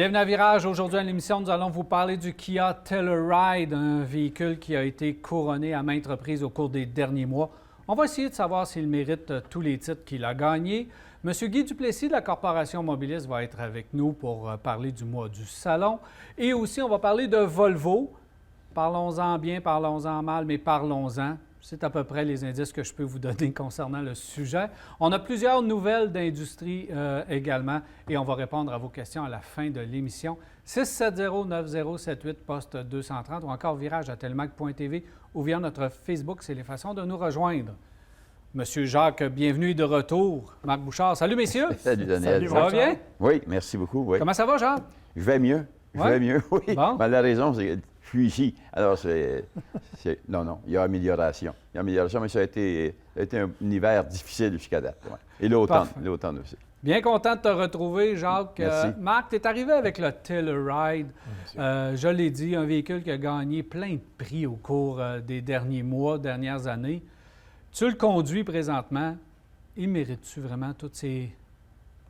Bienvenue à Virage. Aujourd'hui à l'émission, nous allons vous parler du Kia Telluride, un véhicule qui a été couronné à maintes reprises au cours des derniers mois. On va essayer de savoir s'il mérite tous les titres qu'il a gagnés. M. Guy Duplessis de la Corporation Mobilis va être avec nous pour parler du mois du salon. Et aussi, on va parler de Volvo. Parlons-en bien, parlons-en mal, mais parlons-en. C'est à peu près les indices que je peux vous donner concernant le sujet. On a plusieurs nouvelles d'industrie également et on va répondre à vos questions à la fin de l'émission. 670-9078, poste 230 ou encore virage@telmac.tv ou via notre Facebook. C'est les façons de nous rejoindre. Monsieur Jacques, bienvenue de retour. Marc Bouchard, salut messieurs. Salut Daniel. Ça va bien? Oui, merci beaucoup. Oui. Comment ça va, Jacques? Je vais mieux. Je vais mieux, oui. Bon. Ben, la raison, c'est que je suis ici. Alors, non, il y a amélioration. Il y a amélioration, mais ça a été un hiver difficile jusqu'à date. Ouais. Et l'automne aussi. Bien content de te retrouver, Jacques. Merci. Marc, tu es arrivé avec le Telluride. Je l'ai dit, un véhicule qui a gagné plein de prix au cours des derniers mois, dernières années. Tu le conduis présentement. Et mérites-tu vraiment toutes ces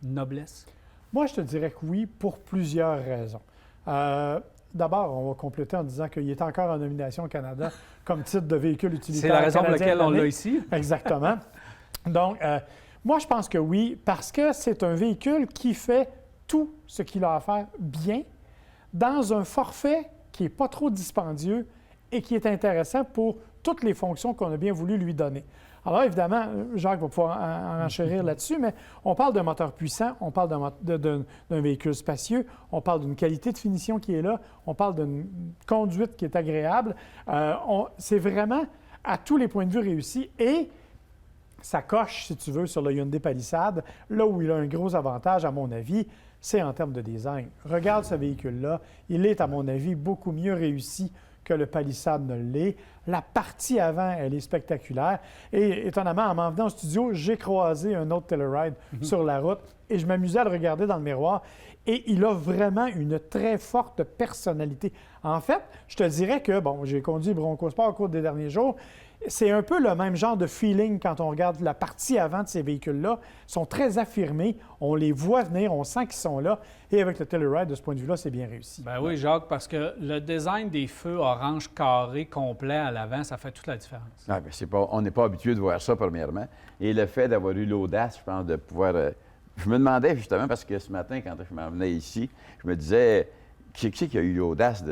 noblesses? Moi, je te dirais que oui, pour plusieurs raisons. D'abord, on va compléter en disant qu'il est encore en nomination au Canada comme titre de véhicule utilitaire. C'est la raison pour canadien laquelle de on l'année. l'a ici. Exactement. Donc, moi, je pense que oui, parce que c'est un véhicule qui fait tout ce qu'il a à faire bien dans un forfait qui n'est pas trop dispendieux et qui est intéressant pour toutes les fonctions qu'on a bien voulu lui donner. Alors, évidemment, Jacques va pouvoir en enchérir là-dessus, mais on parle d'un moteur puissant, on parle d'un véhicule spacieux, on parle d'une qualité de finition qui est là, on parle d'une conduite qui est agréable. C'est vraiment, à tous les points de vue, réussi et ça coche, si tu veux, sur le Hyundai Palisade. Là où il a un gros avantage, à mon avis, c'est en termes de design. Regarde ce véhicule-là, il est, à mon avis, beaucoup mieux réussi que le Palisade ne l'est. La partie avant, elle est spectaculaire. Et étonnamment, en m'en venant au studio, j'ai croisé un autre Telluride sur la route et je m'amusais à le regarder dans le miroir. Et il a vraiment une très forte personnalité. En fait, je te dirais que, bon, j'ai conduit Bronco Sport au cours des derniers jours. C'est un peu le même genre de feeling quand on regarde la partie avant de ces véhicules-là. Ils sont très affirmés, on les voit venir, on sent qu'ils sont là. Et avec le Telluride, de ce point de vue-là, c'est bien réussi. Ben oui, Jacques, parce que le design des feux orange carré complet à l'avant, ça fait toute la différence. Ah, bien, on n'est pas habitué de voir ça, premièrement. Et le fait d'avoir eu l'audace, je pense, de pouvoir... Je me demandais, justement, parce que ce matin, quand je m'en venais ici, je me disais, qui c'est qui a eu l'audace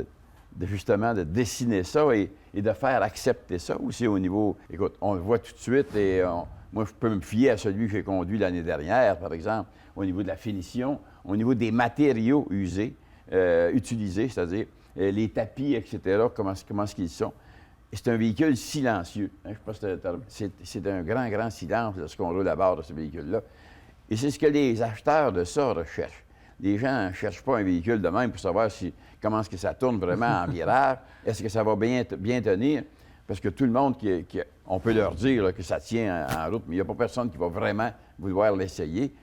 justement de dessiner ça et de faire accepter ça aussi au niveau... Écoute, on le voit tout de suite et moi, je peux me fier à celui que j'ai conduit l'année dernière, par exemple, au niveau de la finition, au niveau des matériaux utilisés, c'est-à-dire les tapis, etc., comment qu'ils sont. Et c'est un véhicule silencieux. Hein, je pense que c'est un grand, grand silence lorsqu'on roule à bord de ce véhicule-là. Et c'est ce que les acheteurs de ça recherchent. Les gens ne cherchent pas un véhicule de même pour savoir comment est-ce que ça tourne vraiment en virage, est-ce que ça va bien tenir, parce que tout le monde, on peut leur dire là, que ça tient en route, mais il n'y a pas personne qui va vraiment vouloir l'essayer.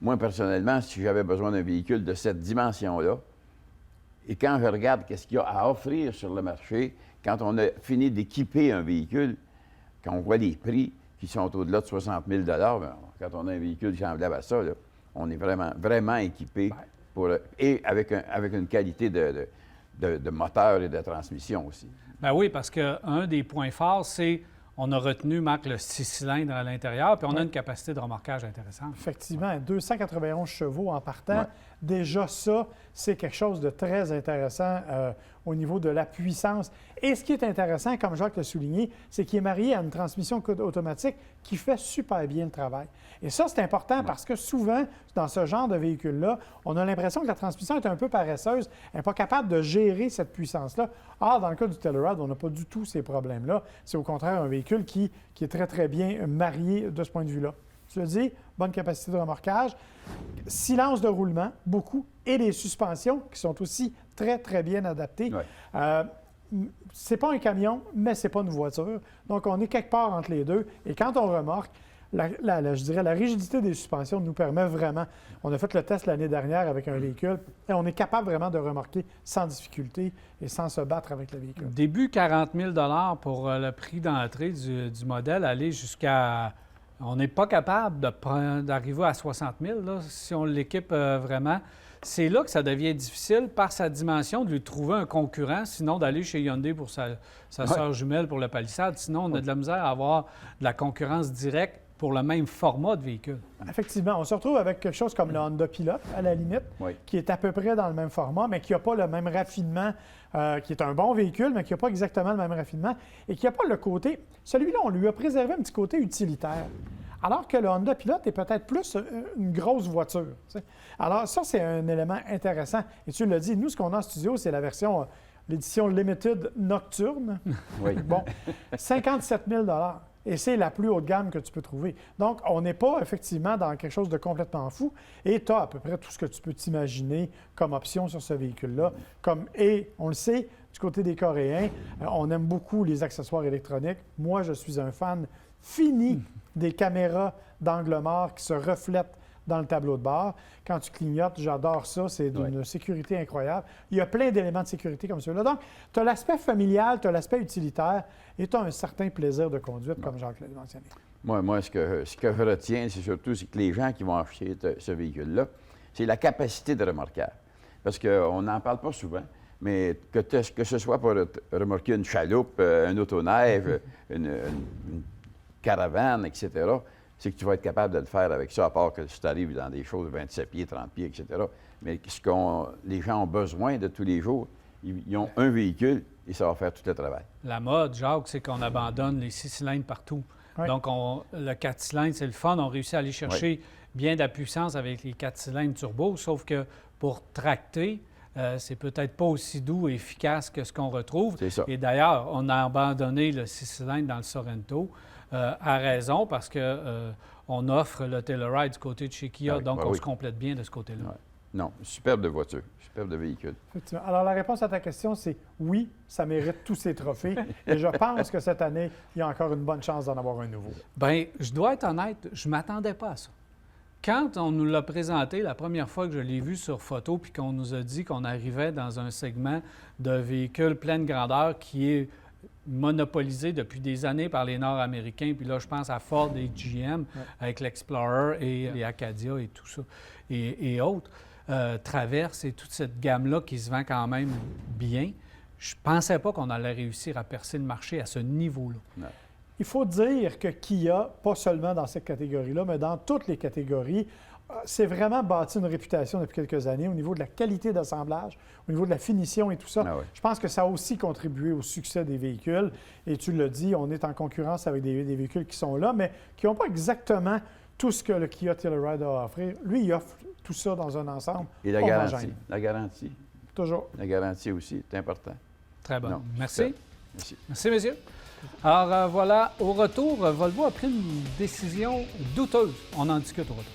Moi, personnellement, si j'avais besoin d'un véhicule de cette dimension-là, et quand je regarde qu'est-ce qu'il y a à offrir sur le marché, quand on a fini d'équiper un véhicule, quand on voit les prix qui sont au-delà de 60 000 bien, quand on a un véhicule semblable à ça, là, on est vraiment, vraiment équipé et avec une qualité de moteur et de transmission aussi. Ben oui, parce qu'un des points forts, c'est on a retenu, Marc, le 6 cylindres à l'intérieur, puis on a une capacité de remorquage intéressante. Effectivement, 291 chevaux en partant. Ouais. Déjà, ça, c'est quelque chose de très intéressant au niveau de la puissance. Et ce qui est intéressant, comme Jacques l'a souligné, c'est qu'il est marié à une transmission automatique qui fait super bien le travail. Et ça, c'est important parce que souvent, dans ce genre de véhicule-là, on a l'impression que la transmission est un peu paresseuse, elle n'est pas capable de gérer cette puissance-là. Or, dans le cas du Telluride, on n'a pas du tout ces problèmes-là. C'est au contraire un véhicule qui est très, très bien marié de ce point de vue-là. Tu le dis, bonne capacité de remorquage, silence de roulement, beaucoup, et des suspensions qui sont aussi très, très bien adaptées. Ouais. C'est pas un camion, mais c'est pas une voiture. Donc, on est quelque part entre les deux. Et quand on remorque, je dirais la rigidité des suspensions nous permet vraiment... On a fait le test l'année dernière avec un véhicule et on est capable vraiment de remorquer sans difficulté et sans se battre avec le véhicule. Début 40 000 pour le prix d'entrée du modèle, aller jusqu'à... On n'est pas capable d'arriver à 60 000 là, si on l'équipe vraiment. c'est là que ça devient difficile par sa dimension de lui trouver un concurrent, sinon d'aller chez Hyundai pour sa sœur jumelle pour le Palisade. Sinon, on a de la misère à avoir de la concurrence directe pour le même format de véhicule. Effectivement, on se retrouve avec quelque chose comme le Honda Pilot, à la limite, qui est à peu près dans le même format, mais qui n'a pas le même raffinement, qui est un bon véhicule, mais qui n'a pas exactement le même raffinement et qui n'a pas le côté... Celui-là, on lui a préservé un petit côté utilitaire. Alors que le Honda Pilot est peut-être plus une grosse voiture. Tu sais. Alors ça, c'est un élément intéressant. Et tu l'as dit, nous, ce qu'on a en studio, c'est la version, l'édition Limited Nocturne. Oui. Bon, 57 000 $. Et c'est la plus haute gamme que tu peux trouver. Donc, on n'est pas effectivement dans quelque chose de complètement fou. Et tu as à peu près tout ce que tu peux t'imaginer comme option sur ce véhicule-là. Et on le sait, du côté des Coréens, on aime beaucoup les accessoires électroniques. Moi, je suis un fan fini des caméras d'angle mort qui se reflètent dans le tableau de bord. Quand tu clignotes, j'adore ça. C'est d'une sécurité incroyable. Il y a plein d'éléments de sécurité comme ceux-là. Donc, tu as l'aspect familial, tu as l'aspect utilitaire et tu as un certain plaisir de conduite, comme Jacques l'a mentionné. Moi, ce que je retiens, c'est surtout que les gens qui vont acheter ce véhicule-là, c'est la capacité de remorquage. Parce qu'on n'en parle pas souvent, mais que ce soit pour remorquer une chaloupe, un autoneige, une caravane, etc., c'est que tu vas être capable de le faire avec ça, à part que si tu arrives dans des choses de 27 pieds, 30 pieds, etc. Mais les gens ont besoin de tous les jours, ils ont un véhicule et ça va faire tout le travail. La mode, Jacques, c'est qu'on abandonne les 6 cylindres partout. Oui. Donc, le 4 cylindres, c'est le fun. On réussit à aller chercher bien de la puissance avec les 4 cylindres turbo, sauf que pour tracter, c'est peut-être pas aussi doux et efficace que ce qu'on retrouve. C'est ça. Et d'ailleurs, on a abandonné le 6 cylindres dans le Sorento à raison parce qu'on offre le Telluride du côté de chez Kia, donc on se complète bien de ce côté-là. Ouais. Non, superbe de voiture, superbe de véhicule. Effectivement. Alors, la réponse à ta question, c'est oui, ça mérite tous ces trophées. Et je pense que cette année, il y a encore une bonne chance d'en avoir un nouveau. Bien, je dois être honnête, je ne m'attendais pas à ça. Quand on nous l'a présenté, la première fois que je l'ai vu sur photo, puis qu'on nous a dit qu'on arrivait dans un segment de véhicules pleine grandeur qui est monopolisé depuis des années par les Nord-Américains, puis là, je pense à Ford et GM avec l'Explorer et les Acadia et tout ça, et autres. Traverse et toute cette gamme-là qui se vend quand même bien. Je ne pensais pas qu'on allait réussir à percer le marché à ce niveau-là. Non. Il faut dire que Kia, pas seulement dans cette catégorie-là, mais dans toutes les catégories, s'est vraiment bâti une réputation depuis quelques années au niveau de la qualité d'assemblage, au niveau de la finition et tout ça. Ah oui. Je pense que ça a aussi contribué au succès des véhicules. Et tu l'as dit, on est en concurrence avec des véhicules qui sont là, mais qui n'ont pas exactement tout ce que le Kia Telluride a à offrir. Lui, il offre tout ça dans un ensemble. Et la garantie. La garantie. Toujours. La garantie aussi, c'est important. Très bon. Non, merci. Merci. Merci, messieurs. Alors voilà, au retour, Volvo a pris une décision douteuse. On en discute au retour.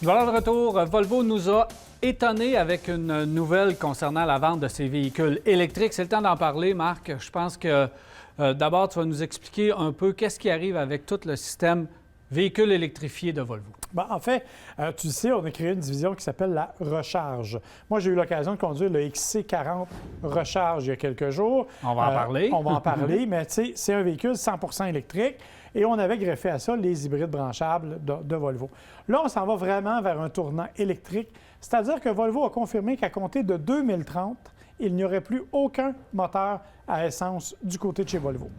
Voilà le retour. Volvo nous a étonné avec une nouvelle concernant la vente de ses véhicules électriques. C'est le temps d'en parler, Marc. Je pense que d'abord, tu vas nous expliquer un peu qu'est-ce qui arrive avec tout le système véhicule électrifié de Volvo. Bien, en fait, tu sais, on a créé une division qui s'appelle la Recharge. Moi, j'ai eu l'occasion de conduire le XC40 Recharge il y a quelques jours. On va en parler. On va en parler, mais tu sais, c'est un véhicule 100% électrique. Et on avait greffé à ça les hybrides branchables de Volvo. Là, on s'en va vraiment vers un tournant électrique, c'est-à-dire que Volvo a confirmé qu'à compter de 2030, il n'y aurait plus aucun moteur à essence du côté de chez Volvo.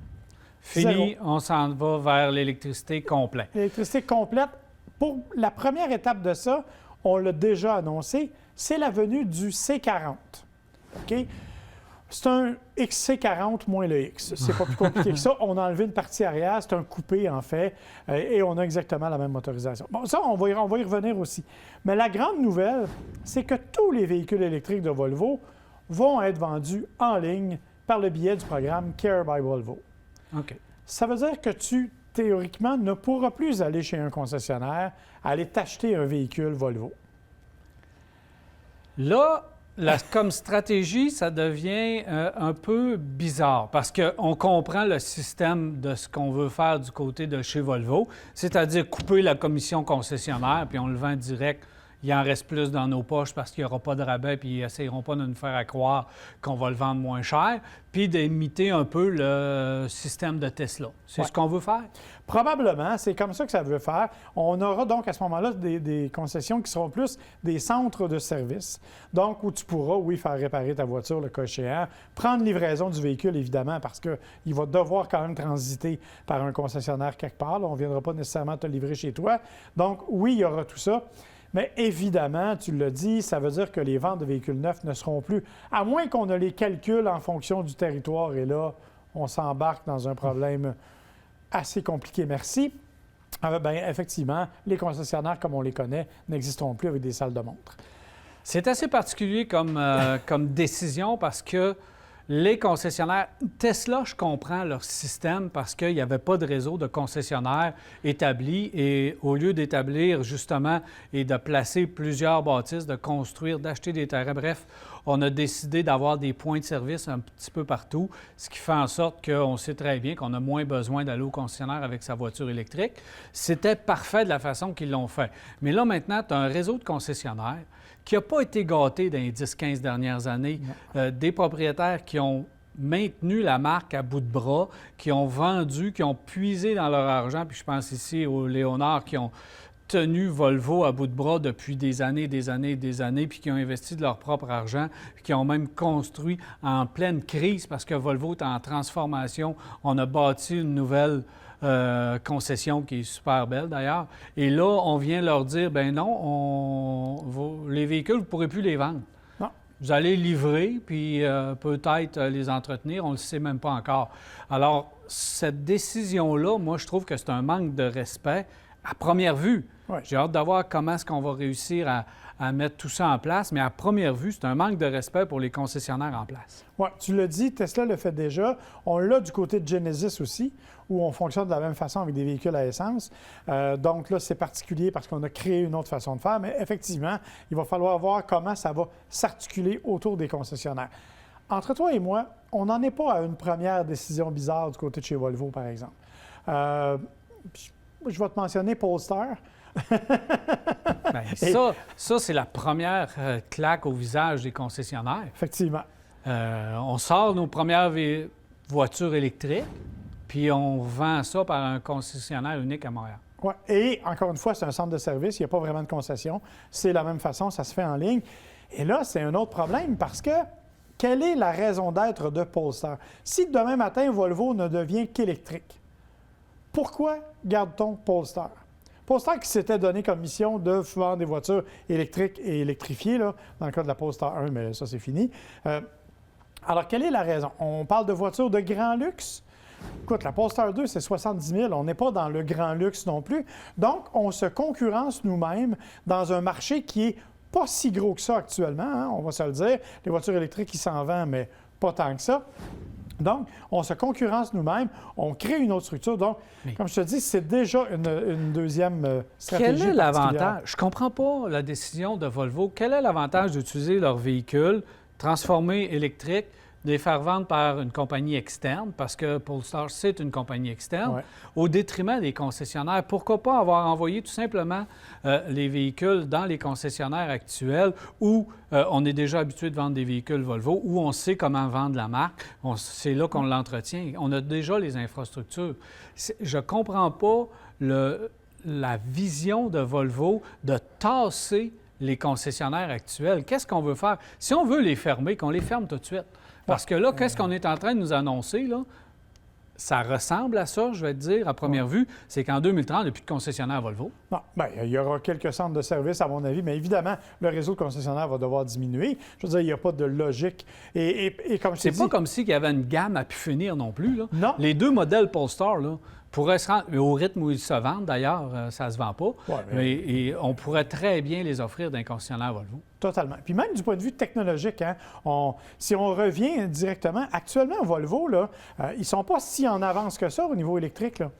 Fini, Zéro. on s'en va vers l'électricité complète. L'électricité complète. Pour la première étape de ça, on l'a déjà annoncé, c'est la venue du C40. OK? C'est un XC40 moins le X. C'est pas plus compliqué que ça. On a enlevé une partie arrière, c'est un coupé en fait, et on a exactement la même motorisation. Bon, ça, on va y revenir aussi. Mais la grande nouvelle, c'est que tous les véhicules électriques de Volvo vont être vendus en ligne par le biais du programme Care by Volvo. OK. Ça veut dire que tu, théoriquement, ne pourras plus aller chez un concessionnaire, aller t'acheter un véhicule Volvo. Là, Comme stratégie, ça devient un peu bizarre parce qu'on comprend le système de ce qu'on veut faire du côté de chez Volvo, c'est-à-dire couper la commission concessionnaire puis on le vend direct. Il en reste plus dans nos poches parce qu'il n'y aura pas de rabais puis ils n'essayeront pas de nous faire croire qu'on va le vendre moins cher, puis d'imiter un peu le système de Tesla. C'est ce qu'on veut faire? Probablement, c'est comme ça que ça veut faire. On aura donc à ce moment-là des concessions qui seront plus des centres de service. Donc, où tu pourras, oui, faire réparer ta voiture, le cas échéant, prendre livraison du véhicule, évidemment, parce qu'il va devoir quand même transiter par un concessionnaire quelque part. Là, on ne viendra pas nécessairement te livrer chez toi. Donc, oui, il y aura tout ça. Mais évidemment, tu l'as dit, ça veut dire que les ventes de véhicules neufs ne seront plus, à moins qu'on ne les calcule en fonction du territoire. Et là, on s'embarque dans un problème assez compliqué, merci. Bien, effectivement, les concessionnaires, comme on les connaît, n'existeront plus avec des salles de montre. C'est assez particulier comme décision parce que les concessionnaires, Tesla, je comprends leur système parce qu'il n'y avait pas de réseau de concessionnaires établi et au lieu d'établir justement et de placer plusieurs bâtisses, de construire, d'acheter des terrains, bref, on a décidé d'avoir des points de service un petit peu partout, ce qui fait en sorte qu'on sait très bien qu'on a moins besoin d'aller au concessionnaire avec sa voiture électrique. C'était parfait de la façon qu'ils l'ont fait. Mais là, maintenant, tu as un réseau de concessionnaires qui n'a pas été gâté dans les 10-15 dernières années. Des propriétaires qui ont maintenu la marque à bout de bras, qui ont vendu, qui ont puisé dans leur argent, puis je pense ici aux Léonard qui ont tenu Volvo à bout de bras depuis des années, puis qui ont investi de leur propre argent, puis qui ont même construit en pleine crise parce que Volvo est en transformation. On a bâti une nouvelle concession qui est super belle d'ailleurs. Et là, on vient leur dire, ben non, les véhicules, vous ne pourrez plus les vendre. Non. Vous allez livrer, puis peut-être les entretenir, on ne le sait même pas encore. Alors, cette décision-là, moi, je trouve que c'est un manque de respect à première vue. Ouais. J'ai hâte de voir comment est-ce qu'on va réussir à mettre tout ça en place, mais à première vue, c'est un manque de respect pour les concessionnaires en place. Oui, tu l'as dit, Tesla le fait déjà. On l'a du côté de Genesis aussi, où on fonctionne de la même façon avec des véhicules à essence. Donc là, c'est particulier parce qu'on a créé une autre façon de faire, mais effectivement, il va falloir voir comment ça va s'articuler autour des concessionnaires. Entre toi et moi, on n'en est pas à une première décision bizarre du côté de chez Volvo, par exemple. Je vais te mentionner Polestar. Bien, ça c'est la première claque au visage des concessionnaires. Effectivement. On sort nos premières voitures électriques, puis on vend ça par un concessionnaire unique à Montréal. Oui, et encore une fois, c'est un centre de service, il n'y a pas vraiment de concession. C'est la même façon, ça se fait en ligne. Et là, c'est un autre problème parce que quelle est la raison d'être de Polestar? Si demain matin, Volvo ne devient qu'électrique, pourquoi garde-t-on Polestar? Polestar qui s'était donné comme mission de vendre des voitures électriques et électrifiées, là, dans le cas de la Polestar 1, mais ça, c'est fini. Alors, quelle est la raison? On parle de voitures de grand luxe. Écoute, la Polestar 2, c'est 70 000. On n'est pas dans le grand luxe non plus. Donc, on se concurrence nous-mêmes dans un marché qui est pas si gros que ça actuellement, hein, on va se le dire. Les voitures électriques, ils s'en vendent, mais pas tant que ça. Donc, on se concurrence nous-mêmes, on crée une autre structure. Donc, comme je te dis, c'est déjà une deuxième stratégie. Quel est l'avantage? Je ne comprends pas la décision de Volvo. Quel est l'avantage d'utiliser leurs véhicules transformés électriques, de les faire vendre par une compagnie externe, parce que Polestar, c'est une compagnie externe, au détriment des concessionnaires? Pourquoi pas avoir envoyé tout simplement les véhicules dans les concessionnaires actuels où on est déjà habitué de vendre des véhicules Volvo, où on sait comment vendre la marque, c'est là qu'on l'entretient. On a déjà les infrastructures. Je ne comprends pas la vision de Volvo de tasser les concessionnaires actuels. Qu'est-ce qu'on veut faire? Si on veut les fermer, qu'on les ferme tout de suite. Parce que là, qu'est-ce qu'on est en train de nous annoncer, là? Ça ressemble à ça, je vais te dire, à première vue, c'est qu'en 2030, il n'y a plus de concessionnaire Volvo. Non, bien, il y aura quelques centres de services, à mon avis, mais évidemment, le réseau de concessionnaires va devoir diminuer. Je veux dire, il n'y a pas de logique. Et comme je t'ai dit... C'est pas comme s'il y avait une gamme à pu finir non plus, là. Non. Les deux modèles Polestar, là, pourraient se rendre, au rythme où ils se vendent, d'ailleurs, ça ne se vend pas, et on pourrait très bien les offrir d'un concessionnaire Volvo. Totalement. Puis même du point de vue technologique, hein, si on revient directement, actuellement, Volvo, là, ils ne sont pas si en avance que ça au niveau électrique, là.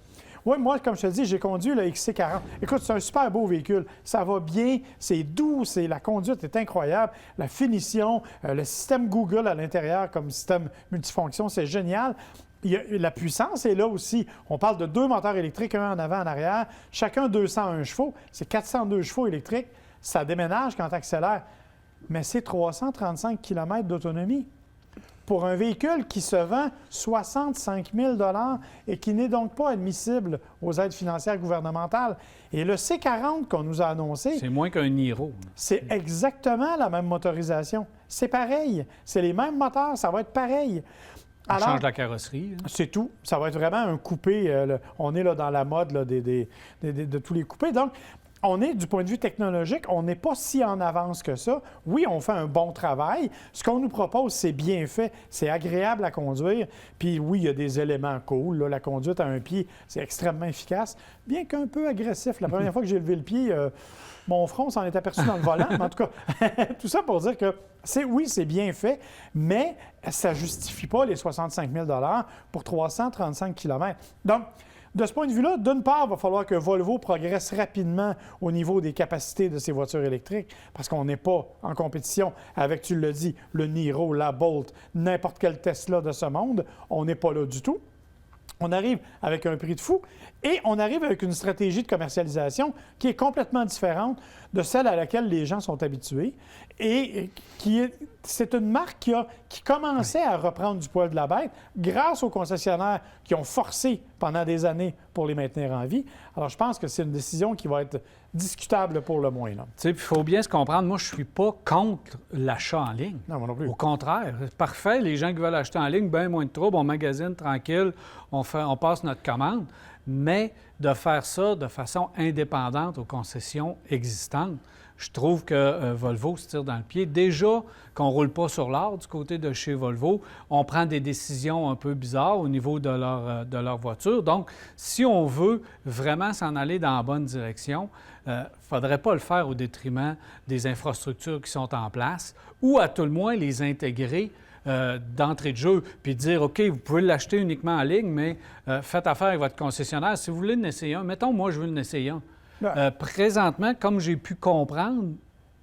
Oui, moi, comme je te dis, j'ai conduit le XC40. Écoute, c'est un super beau véhicule. Ça va bien, c'est doux, la conduite est incroyable. La finition, le système Google à l'intérieur comme système multifonction, c'est génial. La puissance est là aussi. On parle de 2 moteurs électriques, un en avant, en arrière, chacun 201 chevaux. C'est 402 chevaux électriques. Ça déménage quand tu accélères. Mais c'est 335 km d'autonomie. Pour un véhicule qui se vend 65 000 et qui n'est donc pas admissible aux aides financières gouvernementales. Et le C40 qu'on nous a annoncé... C'est moins qu'un Niro. C'est exactement la même motorisation. C'est pareil. C'est les mêmes moteurs. Ça va être pareil. On change la carrosserie. C'est tout. Ça va être vraiment un coupé. On est là dans la mode là, de tous les coupés. Donc, on est, du point de vue technologique, on n'est pas si en avance que ça. Oui, on fait un bon travail. Ce qu'on nous propose, c'est bien fait, c'est agréable à conduire. Puis oui, il y a des éléments cool. Là, la conduite à un pied, c'est extrêmement efficace, bien qu'un peu agressif. La première fois que j'ai levé le pied, mon front s'en est aperçu dans le volant. Mais en tout cas, tout ça pour dire que oui, c'est bien fait, mais ça ne justifie pas les 65 000 pour 335 km. Donc, de ce point de vue-là, d'une part, il va falloir que Volvo progresse rapidement au niveau des capacités de ses voitures électriques, parce qu'on n'est pas en compétition avec, tu l'as dit, le Niro, la Bolt, n'importe quel Tesla de ce monde. On n'est pas là du tout. On arrive avec un prix de fou et on arrive avec une stratégie de commercialisation qui est complètement différente de celle à laquelle les gens sont habitués et c'est une marque qui commençait à reprendre du poil de la bête grâce aux concessionnaires qui ont forcé pendant des années pour les maintenir en vie. Alors, je pense que c'est une décision qui va être discutable pour le moins. Tu sais, il faut bien se comprendre, moi, je ne suis pas contre l'achat en ligne. Non, moi non plus. Au contraire, c'est parfait. Les gens qui veulent acheter en ligne, bien moins de troubles, on magasine tranquille, on passe notre commande. Mais de faire ça de façon indépendante aux concessions existantes, je trouve que Volvo se tire dans le pied. Déjà qu'on ne roule pas sur l'or du côté de chez Volvo, on prend des décisions un peu bizarres au niveau de leur voiture. Donc, si on veut vraiment s'en aller dans la bonne direction, il ne faudrait pas le faire au détriment des infrastructures qui sont en place ou à tout le moins les intégrer d'entrée de jeu, puis dire, OK, vous pouvez l'acheter uniquement en ligne, mais faites affaire avec votre concessionnaire. Si vous voulez en essayer un, mettons, moi, je veux en essayer un. Présentement, comme j'ai pu comprendre,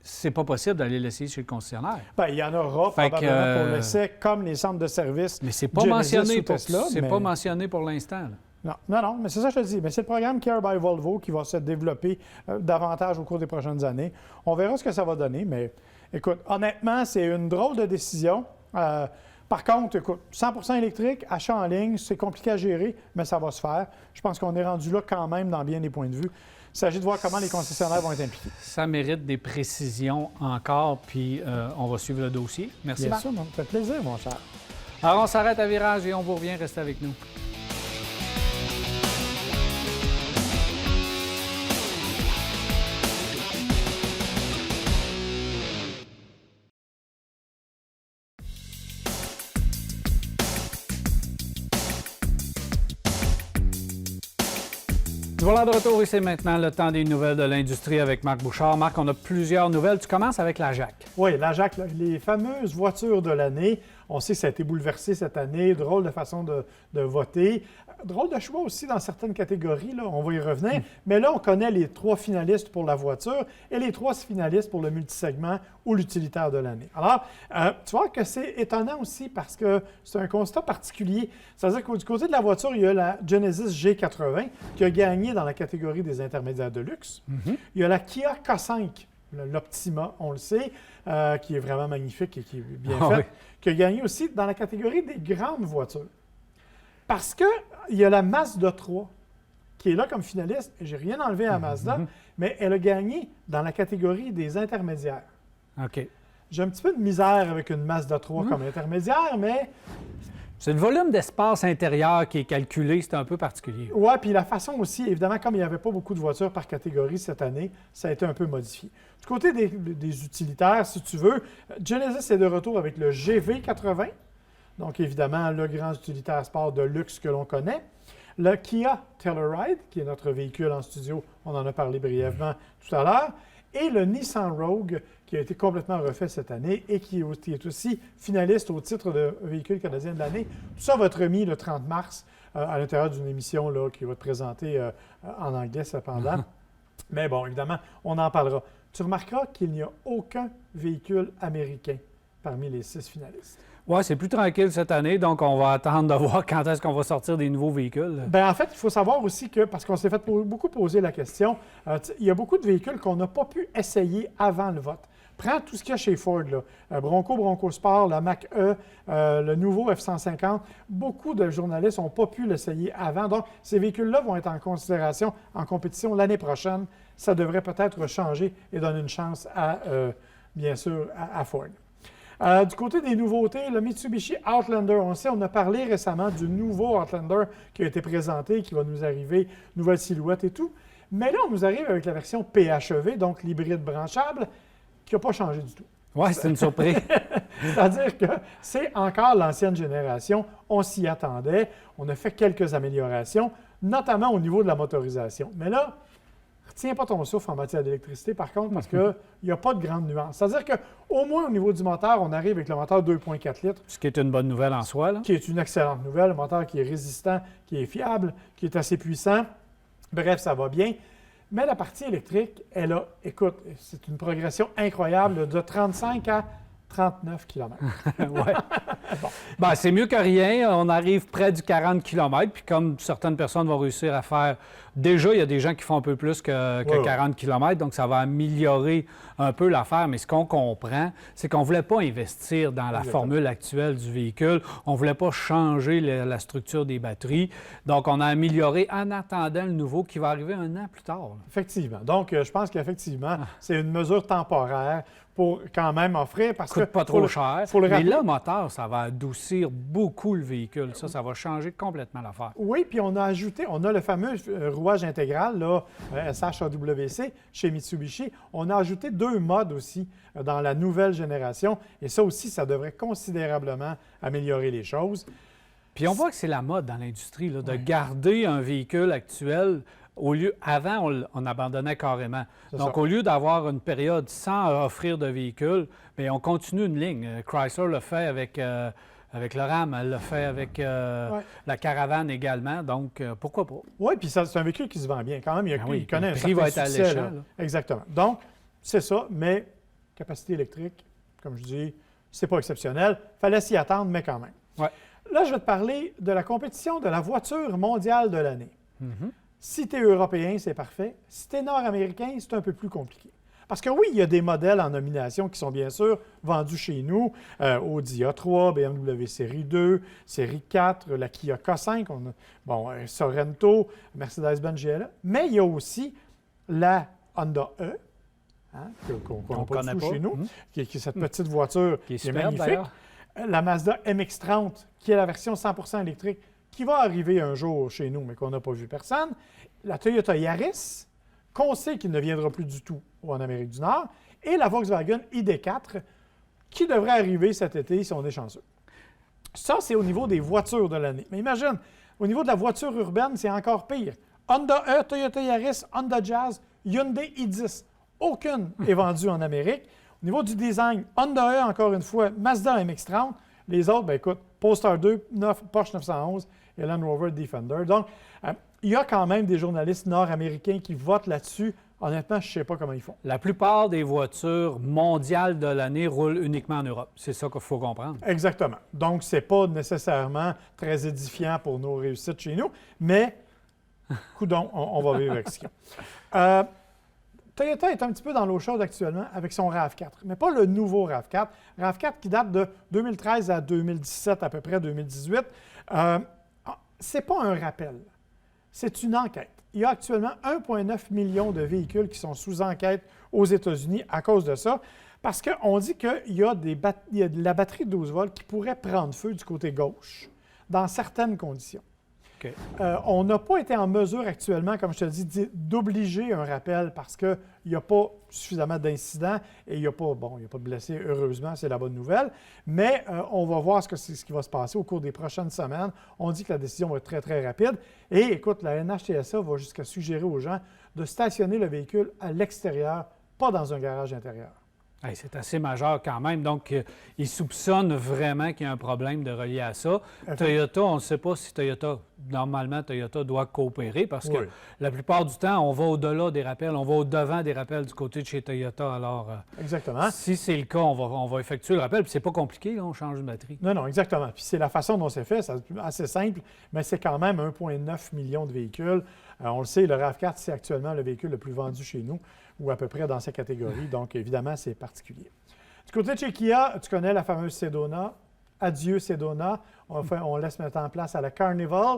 c'est pas possible d'aller l'essayer chez le concessionnaire. Bien, il y en aura probablement pour l'essai, comme les centres de service. Mais c'est pas mentionné pas mentionné pour l'instant. Non, mais c'est ça que je te dis. Mais c'est le programme Care by Volvo qui va se développer davantage au cours des prochaines années. On verra ce que ça va donner, mais écoute, honnêtement, c'est une drôle de décision. Par contre, écoute, 100% électrique, achat en ligne, c'est compliqué à gérer, mais ça va se faire. Je pense qu'on est rendu là quand même dans bien des points de vue. Il s'agit de voir comment les concessionnaires vont être impliqués. Ça mérite des précisions encore, puis on va suivre le dossier. Merci, Bien sûr, ça fait plaisir, mon cher. Alors, on s'arrête à Virage et on vous revient. Restez avec nous. Voilà de retour et c'est maintenant le temps des nouvelles de l'industrie avec Marc Bouchard. Marc, on a plusieurs nouvelles. Tu commences avec la JAC. Oui, la JAC, les fameuses voitures de l'année. On sait que ça a été bouleversé cette année, drôle de façon de voter. Drôle de choix aussi dans certaines catégories, là, on va y revenir. Mais là, on connaît les 3 finalistes pour la voiture et les 3 finalistes pour le multisegment ou l'utilitaire de l'année. Alors, tu vois que c'est étonnant aussi parce que c'est un constat particulier. C'est-à-dire que du côté de la voiture, il y a la Genesis G80 qui a gagné dans la catégorie des intermédiaires de luxe. Il y a la Kia K5, l'Optima, on le sait, qui est vraiment magnifique et qui est bien faite, qui a gagné aussi dans la catégorie des grandes voitures. Parce qu'il y a la Mazda 3 qui est là comme finaliste. Je n'ai rien enlevé à Mazda, mais elle a gagné dans la catégorie des intermédiaires. OK. J'ai un petit peu de misère avec une Mazda 3 comme intermédiaire, mais... C'est le volume d'espace intérieur qui est calculé, c'est un peu particulier. Oui, puis la façon aussi, évidemment, comme il n'y avait pas beaucoup de voitures par catégorie cette année, ça a été un peu modifié. Du côté des utilitaires, si tu veux, Genesis est de retour avec le GV80. Donc, évidemment, le grand utilitaire sport de luxe que l'on connaît. Le Kia Telluride, qui est notre véhicule en studio, on en a parlé brièvement tout à l'heure. Et le Nissan Rogue, qui a été complètement refait cette année et qui est aussi finaliste au titre de véhicule canadien de l'année. Tout ça va être remis le 30 mars à l'intérieur d'une émission là, qui va être présentée en anglais cependant. Mais bon, évidemment, on en parlera. Tu remarqueras qu'il n'y a aucun véhicule américain parmi les 6 finalistes. Oui, c'est plus tranquille cette année, donc on va attendre de voir quand est-ce qu'on va sortir des nouveaux véhicules. Bien, en fait, il faut savoir aussi que, parce qu'on s'est fait beaucoup poser la question, il y a beaucoup de véhicules qu'on n'a pas pu essayer avant le vote. Prends tout ce qu'il y a chez Ford, là. Bronco Sport, la Mach-E, le nouveau F-150. Beaucoup de journalistes n'ont pas pu l'essayer avant. Donc, ces véhicules-là vont être en considération en compétition l'année prochaine. Ça devrait peut-être changer et donner une chance à, bien sûr, à Ford. Du côté des nouveautés, le Mitsubishi Outlander, on sait, on a parlé récemment du nouveau Outlander qui a été présenté, qui va nous arriver, nouvelle silhouette et tout. Mais là, on nous arrive avec la version PHEV, donc l'hybride branchable, qui n'a pas changé du tout. Oui, c'est une surprise. C'est-à-dire que c'est encore l'ancienne génération. On s'y attendait. On a fait quelques améliorations, notamment au niveau de la motorisation. Mais là, retiens pas ton souffle en matière d'électricité, par contre, parce qu'il n'y a pas de grande nuance. C'est-à-dire qu'au moins au niveau du moteur, on arrive avec le moteur 2,4 litres. Ce qui est une bonne nouvelle en soi. Là. Qui est une excellente nouvelle. Le moteur qui est résistant, qui est fiable, qui est assez puissant. Bref, ça va bien. Mais la partie électrique, elle a, écoute, c'est une progression incroyable de 35 à 39 km. Ouais. Bon. Ben, c'est mieux que rien. On arrive près du 40 km. Puis comme certaines personnes vont réussir à faire... Déjà, il y a des gens qui font un peu plus que 40 km. Donc, ça va améliorer un peu l'affaire. Mais ce qu'on comprend, c'est qu'on ne voulait pas investir dans la formule actuelle du véhicule. On ne voulait pas changer la structure des batteries. Donc, on a amélioré en attendant le nouveau qui va arriver 1 an plus tard. Là. Effectivement. Donc, je pense qu'effectivement, c'est une mesure temporaire pour quand même offrir parce coûte que pas trop cher. Mais le moteur, ça va adoucir beaucoup le véhicule. Ça va changer complètement l'affaire. Oui, puis on a le fameux rouage intégral, là, SHAWC, chez Mitsubishi. On a ajouté 2 modes aussi dans la nouvelle génération. Et ça aussi, ça devrait considérablement améliorer les choses. Puis on voit que c'est la mode dans l'industrie, là, de garder un véhicule actuel. Avant, on abandonnait carrément. Donc, au lieu d'avoir une période sans offrir de véhicule, bien, on continue une ligne. Chrysler le fait avec le Ram, elle le fait avec la Caravane également. Donc, pourquoi pas? Oui, puis c'est un véhicule qui se vend bien. Quand même, il connaît un prix va être succès, alléchant. Exactement. Donc, c'est ça, mais capacité électrique, comme je dis, c'est pas exceptionnel. Fallait s'y attendre, mais quand même. Ouais. Là, je vais te parler de la compétition de la voiture mondiale de l'année. Mm-hmm. Si tu es européen, c'est parfait. Si tu es nord-américain, c'est un peu plus compliqué. Parce que oui, il y a des modèles en nomination qui sont bien sûr vendus chez nous. Audi A3, BMW Série 2, Série 4, la Kia K5, Sorento, Mercedes-Benz GLE. Mais il y a aussi la Honda E, qu'on n'a pas du tout chez nous, qui est cette petite voiture qui est magnifique. La Mazda MX-30, qui est la version 100% électrique, qui va arriver un jour chez nous, mais qu'on n'a pas vu personne. La Toyota Yaris, qu'on sait qu'il ne viendra plus du tout en Amérique du Nord. Et la Volkswagen ID4, qui devrait arriver cet été si on est chanceux. Ça, c'est au niveau des voitures de l'année. Mais imagine, au niveau de la voiture urbaine, c'est encore pire. Honda E, Toyota Yaris, Honda Jazz, Hyundai i10. Aucune est vendue en Amérique. Au niveau du design, Honda E, encore une fois, Mazda MX-30. Les autres, bien écoute, Polestar 2, Porsche 911 et Land Rover Defender. Donc, il y a quand même des journalistes nord-américains qui votent là-dessus. Honnêtement, je ne sais pas comment ils font. La plupart des voitures mondiales de l'année roulent uniquement en Europe. C'est ça qu'il faut comprendre. Exactement. Donc, ce n'est pas nécessairement très édifiant pour nos réussites chez nous, mais, coudonc, on va vivre avec ce qu'il y a. Toyota est un petit peu dans l'eau chaude actuellement avec son RAV4, mais pas le nouveau RAV4. RAV4 qui date de 2013 à 2017, à peu près 2018. C'est pas un rappel, c'est une enquête. Il y a actuellement 1,9 million de véhicules qui sont sous enquête aux États-Unis à cause de ça, parce qu'on dit qu'il y a de la batterie de 12 volts qui pourrait prendre feu du côté gauche dans certaines conditions. Okay. On n'a pas été en mesure actuellement, comme je te dis, d'obliger un rappel parce qu'il n'y a pas suffisamment d'incidents et il n'y a pas de blessés, heureusement, c'est la bonne nouvelle. Mais on va voir ce qui va se passer au cours des prochaines semaines. On dit que la décision va être très, très rapide. Et écoute, la NHTSA va jusqu'à suggérer aux gens de stationner le véhicule à l'extérieur, pas dans un garage intérieur. Hey, c'est assez majeur quand même. Donc, ils soupçonnent vraiment qu'il y a un problème de relié à ça. Toyota, on ne sait pas si normalement, Toyota doit coopérer parce que la plupart du temps, on va au-delà des rappels, on va au-devant des rappels du côté de chez Toyota. Alors, exactement. Si c'est le cas, on va effectuer le rappel. Puis c'est pas compliqué, là, on change de batterie. Non, exactement. Puis c'est la façon dont c'est fait, c'est assez simple, mais c'est quand même 1,9 million de véhicules. On le sait, le RAV4, c'est actuellement le véhicule le plus vendu chez nous, ou à peu près dans sa catégorie. Donc, évidemment, c'est particulier. Du côté de chez Kia, tu connais la fameuse Sedona. Adieu Sedona. On laisse maintenant place à la Carnival.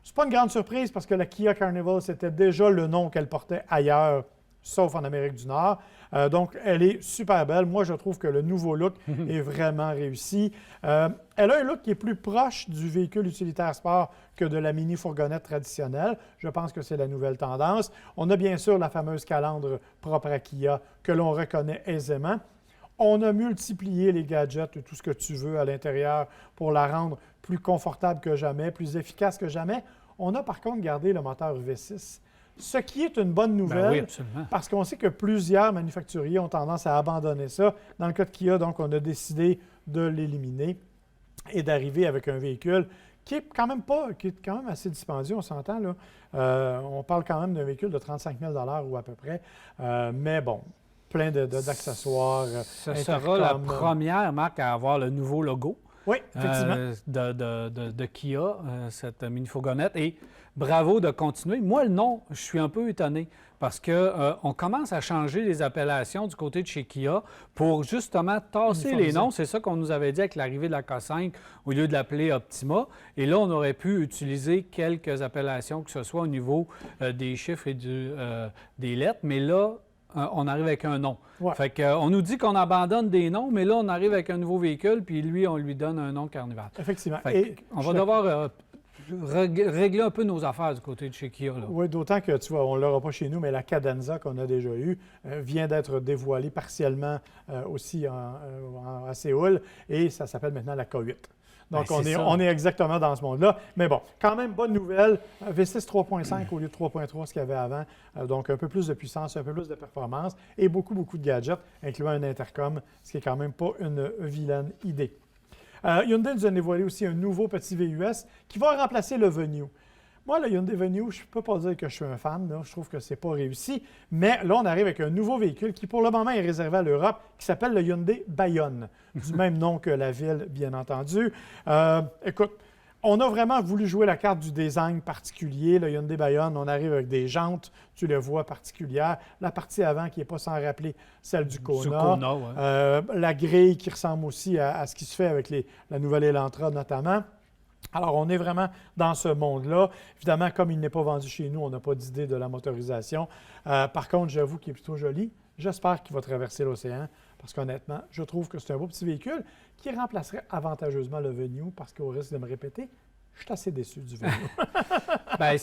C'est pas une grande surprise parce que la Kia Carnival, c'était déjà le nom qu'elle portait ailleurs, sauf en Amérique du Nord. Donc, elle est super belle. Moi, je trouve que le nouveau look est vraiment réussi. Elle a un look qui est plus proche du véhicule utilitaire sport que de la mini-fourgonnette traditionnelle. Je pense que c'est la nouvelle tendance. On a bien sûr la fameuse calandre propre à Kia que l'on reconnaît aisément. On a multiplié les gadgets, tout ce que tu veux à l'intérieur pour la rendre plus confortable que jamais, plus efficace que jamais. On a par contre gardé le moteur V6. Ce qui est une bonne nouvelle, oui, absolument. Parce qu'on sait que plusieurs manufacturiers ont tendance à abandonner ça. Dans le cas de Kia, donc, on a décidé de l'éliminer et d'arriver avec un véhicule qui est quand même assez dispendieux, on s'entend, là. On parle quand même d'un véhicule de 35 000 ou à peu près. Mais bon, plein d'accessoires. Ce sera la première marque à avoir le nouveau logo. Oui, effectivement. De Kia, cette mini-fourgonnette. Et bravo de continuer. Moi, le nom, je suis un peu étonné parce qu'on commence à changer les appellations du côté de chez Kia pour justement tasser les noms. C'est ça qu'on nous avait dit avec l'arrivée de la K5 au lieu de l'appeler Optima. Et là, on aurait pu utiliser quelques appellations, que ce soit au niveau des chiffres et des lettres. Mais là, on arrive avec un nom. Ouais. Fait qu'on nous dit qu'on abandonne des noms, mais là, on arrive avec un nouveau véhicule, puis lui, on lui donne un nom Carnival. Effectivement. On va devoir régler un peu nos affaires du côté de chez Kia. Là. Oui, d'autant que, tu vois, on ne l'aura pas chez nous, mais la Cadenza qu'on a déjà eue vient d'être dévoilée partiellement aussi à Séoul, et ça s'appelle maintenant la K8. Donc, on est exactement dans ce monde-là. Mais bon, quand même, bonne nouvelle. V6 3.5 au lieu de 3.3, ce qu'il y avait avant. Donc, un peu plus de puissance, un peu plus de performance et beaucoup de gadgets, incluant un intercom, ce qui n'est quand même pas une vilaine idée. Hyundai nous a dévoilé aussi un nouveau petit VUS qui va remplacer le Venue. Moi, le Hyundai Venue, je ne peux pas dire que je suis un fan. Là. Je trouve que ce n'est pas réussi. Mais là, on arrive avec un nouveau véhicule qui, pour le moment, est réservé à l'Europe, qui s'appelle le Hyundai Bayonne, du même nom que la ville, bien entendu. Écoute, on a vraiment voulu jouer la carte du design particulier. Le Hyundai Bayonne, on arrive avec des jantes, tu le vois, particulières. La partie avant qui n'est pas sans rappeler celle du Kona. La grille qui ressemble aussi à ce qui se fait avec la nouvelle Elantra, notamment. Alors, on est vraiment dans ce monde-là. Évidemment, comme il n'est pas vendu chez nous, on n'a pas d'idée de la motorisation. Par contre, j'avoue qu'il est plutôt joli. J'espère qu'il va traverser l'océan parce qu'honnêtement, je trouve que c'est un beau petit véhicule qui remplacerait avantageusement le Venue parce qu'au risque de me répéter, je suis assez déçu du Venue. Bien,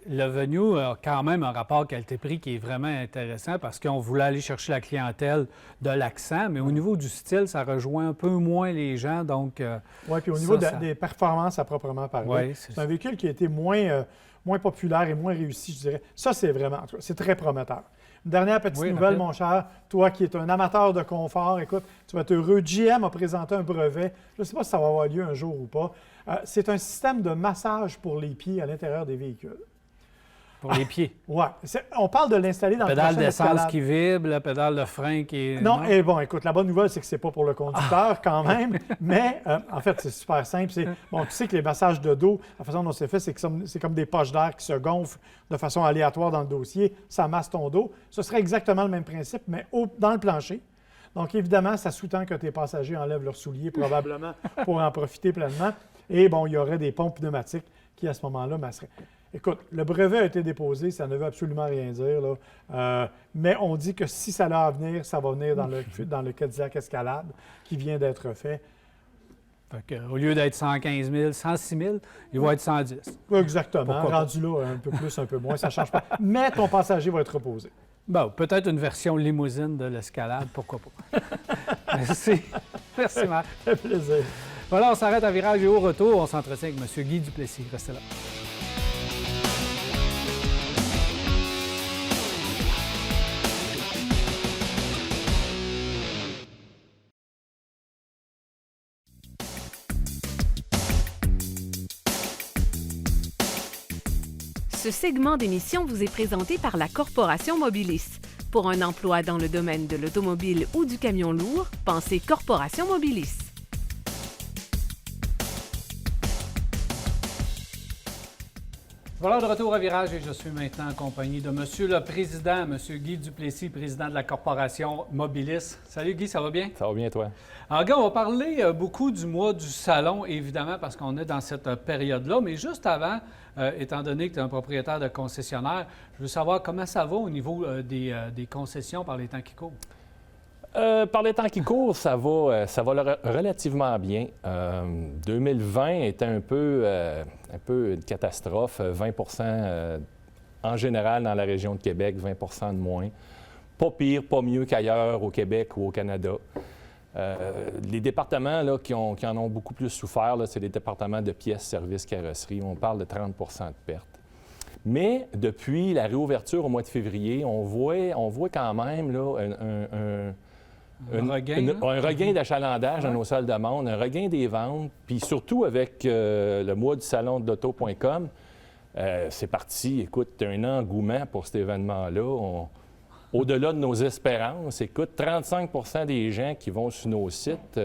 le Venue a quand même un rapport qualité-prix qui est vraiment intéressant parce qu'on voulait aller chercher la clientèle de l'accent, mais au niveau du style, ça rejoint un peu moins les gens. Donc, oui, puis au niveau des performances à proprement parler, c'est un véhicule qui a été moins populaire et moins réussi, je dirais. Ça, c'est vraiment, en tout cas, c'est très prometteur. Une dernière petite nouvelle, mon cher. Toi qui es un amateur de confort, écoute, tu vas être heureux. GM a présenté un brevet. Je ne sais pas si ça va avoir lieu un jour ou pas. C'est un système de massage pour les pieds à l'intérieur des véhicules. Pour les pieds? Oui. On parle de l'installer dans le pédale d'essence qui vibre, la pédale de frein qui... Non, et bon, écoute, la bonne nouvelle, c'est que c'est pas pour le conducteur quand même, mais en fait, c'est super simple. Bon, tu sais que les massages de dos, la façon dont c'est fait, c'est comme des poches d'air qui se gonflent de façon aléatoire dans le dossier. Ça masse ton dos. Ce serait exactement le même principe, mais dans le plancher. Donc, évidemment, ça sous-tend que tes passagers enlèvent leurs souliers probablement pour en profiter pleinement. Et bon, il y aurait des pompes pneumatiques qui, à ce moment-là, masseraient. Écoute, le brevet a été déposé, ça ne veut absolument rien dire, là. Mais on dit que si ça a à venir, ça va venir dans le Cadillac Escalade qui vient d'être fait. Au lieu d'être 115 000, 106 000, il va être 110. Exactement. Rendu là, un peu plus, un peu moins, ça ne change pas. Mais ton passager va être reposé. Bon, peut-être une version limousine de l'Escalade, pourquoi pas. Merci. Merci, Marc. Ça fait plaisir. Voilà, on s'arrête à Virage et au retour, on s'entretient avec M. Guy Duplessis. Restez là. Ce segment d'émission vous est présenté par la Corporation Mobilis. Pour un emploi dans le domaine de l'automobile ou du camion lourd, pensez Corporation Mobilis. Voilà de retour à Virage et je suis maintenant en compagnie de Monsieur le Président, Monsieur Guy Duplessis, Président de la Corporation Mobilis. Salut Guy, ça va bien? Ça va bien, toi? Alors Guy, on va parler beaucoup du mois du salon, évidemment, parce qu'on est dans cette période-là. Mais juste avant, étant donné que tu es un propriétaire de concessionnaire, je veux savoir comment ça va au niveau des concessions par les temps qui courent. Par les temps qui courent, ça va relativement bien. 2020 était un peu une catastrophe. 20 en général dans la région de Québec, 20 de moins. Pas pire, pas mieux qu'ailleurs au Québec ou au Canada. Les départements là, qui en ont beaucoup plus souffert, c'est les départements de pièces, services, carrosserie. On parle de 30 de pertes. Mais depuis la réouverture au mois de février, on voit quand même là, un regain d'achalandage dans nos salles de monde, un regain des ventes, puis surtout avec le mois du salon de l'auto.com, c'est parti. Écoute, un engouement pour cet événement-là. Au-delà de nos espérances, écoute, 35 des gens qui vont sur nos sites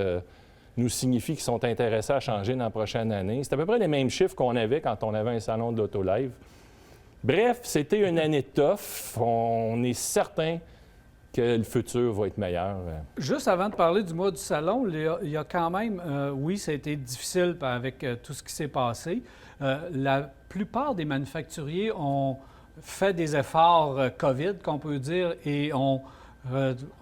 nous signifient qu'ils sont intéressés à changer dans la prochaine année. C'est à peu près les mêmes chiffres qu'on avait quand on avait un salon de l'auto-live. Bref, c'était une année tough. On est certain que le futur va être meilleur. Juste avant de parler du mois du salon, il y a quand même, oui, ça a été difficile avec tout ce qui s'est passé. La plupart des manufacturiers ont fait des efforts COVID, qu'on peut dire, et ont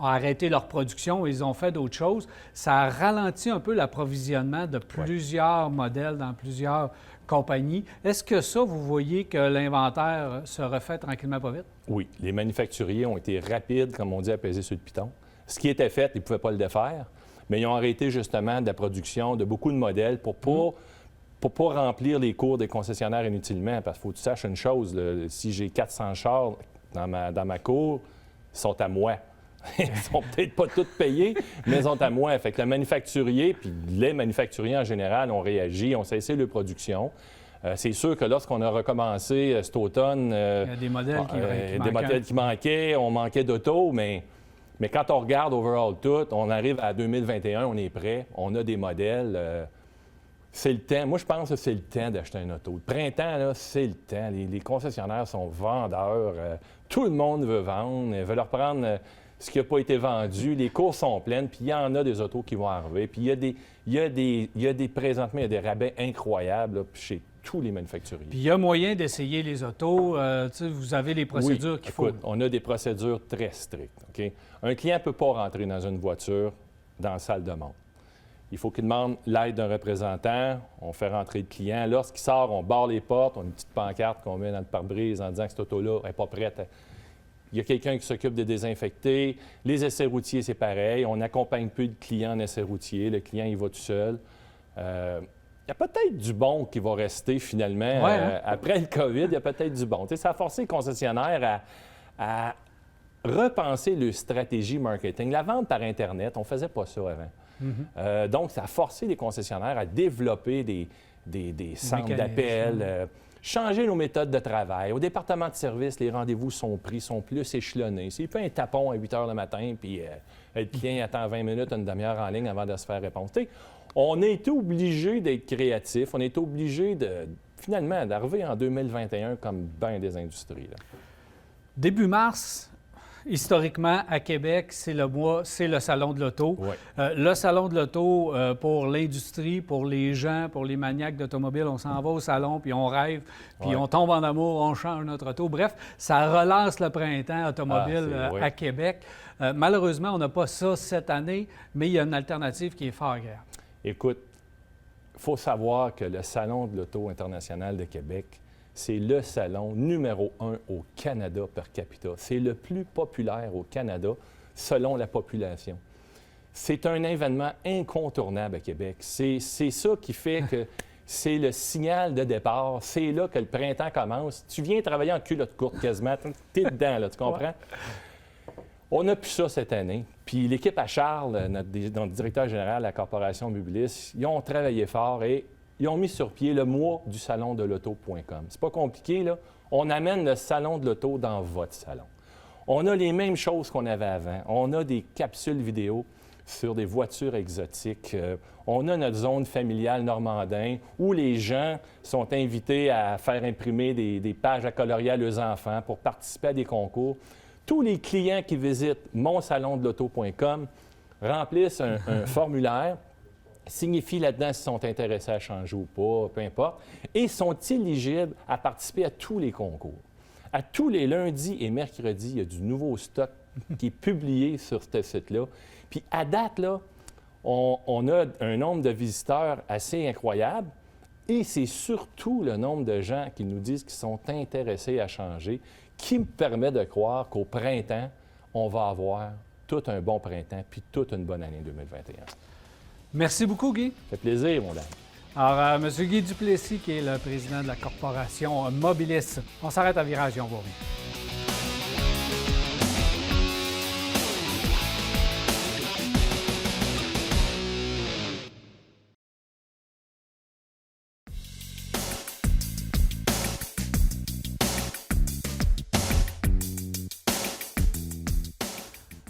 arrêté leur production, ils ont fait d'autres choses. Ça a ralenti un peu l'approvisionnement de plusieurs modèles dans plusieurs compagnies. Est-ce que ça, vous voyez que l'inventaire se refait tranquillement pas vite? Oui. Les manufacturiers ont été rapides, comme on dit, à peser sur le piton. Ce qui était fait, ils ne pouvaient pas le défaire, mais ils ont arrêté justement de la production de beaucoup de modèles pour pas remplir les cours des concessionnaires inutilement. Parce qu'il faut que tu saches une chose, là, si j'ai 400 chars dans ma cour, ils sont à moi. Ils sont peut-être pas tous payés, mais ils sont à moi. Fait que le manufacturier, puis les manufacturiers en général ont réagi, ont cessé leur production. C'est sûr que lorsqu'on a recommencé cet automne, il y a des modèles qui manquaient, on manquait d'auto, mais quand on regarde overall tout, on arrive à 2021, on est prêt, on a des modèles. C'est le temps. Moi, je pense que c'est le temps d'acheter un auto. Le printemps, là, c'est le temps. Les concessionnaires sont vendeurs. Tout le monde veut vendre. Ils veulent reprendre ce qui n'a pas été vendu. Les courses sont pleines, puis il y en a des autos qui vont arriver. Puis présentement, il y a des rabais incroyables là, chez tous les manufacturiers. Puis il y a moyen d'essayer les autos. Vous avez les procédures qu'il faut. Écoute, on a des procédures très strictes. Okay? Un client ne peut pas rentrer dans une voiture dans la salle de montre. Il faut qu'il demande l'aide d'un représentant. On fait rentrer le client. Lorsqu'il sort, on barre les portes. On a une petite pancarte qu'on met dans le pare-brise en disant que cette auto-là n'est pas prête. Il y a quelqu'un qui s'occupe de désinfecter. Les essais routiers, c'est pareil. On n'accompagne plus le client en essais routiers. Le client, il va tout seul. Il y a peut-être du bon qui va rester finalement. Après le COVID, il y a peut-être du bon. Ça a forcé les concessionnaires à repenser leur stratégie marketing. La vente par Internet, on ne faisait pas ça avant. Donc, ça a forcé les concessionnaires à développer des centres d'appel, changer nos méthodes de travail. Au département de service, les rendez-vous sont pris, sont plus échelonnés. S'il fait un tapon à 8 h le matin, puis le client attend 20 minutes, une demi-heure en ligne avant de se faire répondre. On a été obligé d'être créatifs. On a été obligé finalement d'arriver en 2021 comme bien des industries. Là. Début mars, historiquement, à Québec, c'est le Salon de l'auto. Oui. Le Salon de l'auto, pour l'industrie, pour les gens, pour les maniaques d'automobile, on s'en va au salon, puis on rêve, puis on tombe en amour, on change notre auto. Bref, ça relance le printemps automobile à Québec. Malheureusement, on n'a pas ça cette année, mais il y a une alternative qui est fort agréable. Écoute, il faut savoir que le Salon de l'Auto international de Québec, c'est le salon numéro 1 au Canada per capita. C'est le plus populaire au Canada, selon la population. C'est un événement incontournable à Québec. C'est ça qui fait que c'est le signal de départ. C'est là que le printemps commence. Tu viens travailler en culotte courte quasiment. Tu es dedans, là, tu comprends? On n'a plus ça cette année. Puis l'équipe à Charles, notre directeur général de la Corporation Mobilis, ils ont travaillé fort et ils ont mis sur pied le mois du salon de l'auto.com. C'est pas compliqué, là. On amène le salon de l'auto dans votre salon. On a les mêmes choses qu'on avait avant. On a des capsules vidéo sur des voitures exotiques. On a notre zone familiale Normandin où les gens sont invités à faire imprimer des pages à colorier à leurs enfants pour participer à des concours. Tous les clients qui visitent monsalondelauto.com remplissent un formulaire, signifient là-dedans s'ils sont intéressés à changer ou pas, peu importe, et sont éligibles à participer à tous les concours. À tous les lundis et mercredis, il y a du nouveau stock qui est publié sur ce site-là. Puis à date, là, on a un nombre de visiteurs assez incroyable et c'est surtout le nombre de gens qui nous disent qu'ils sont intéressés à changer qui me permet de croire qu'au printemps, on va avoir tout un bon printemps puis toute une bonne année 2021. Merci beaucoup, Guy. Ça fait plaisir, mon dame. Alors, M. Guy Duplessis, qui est le président de la corporation Mobilis. On s'arrête à Virage et on va revenir.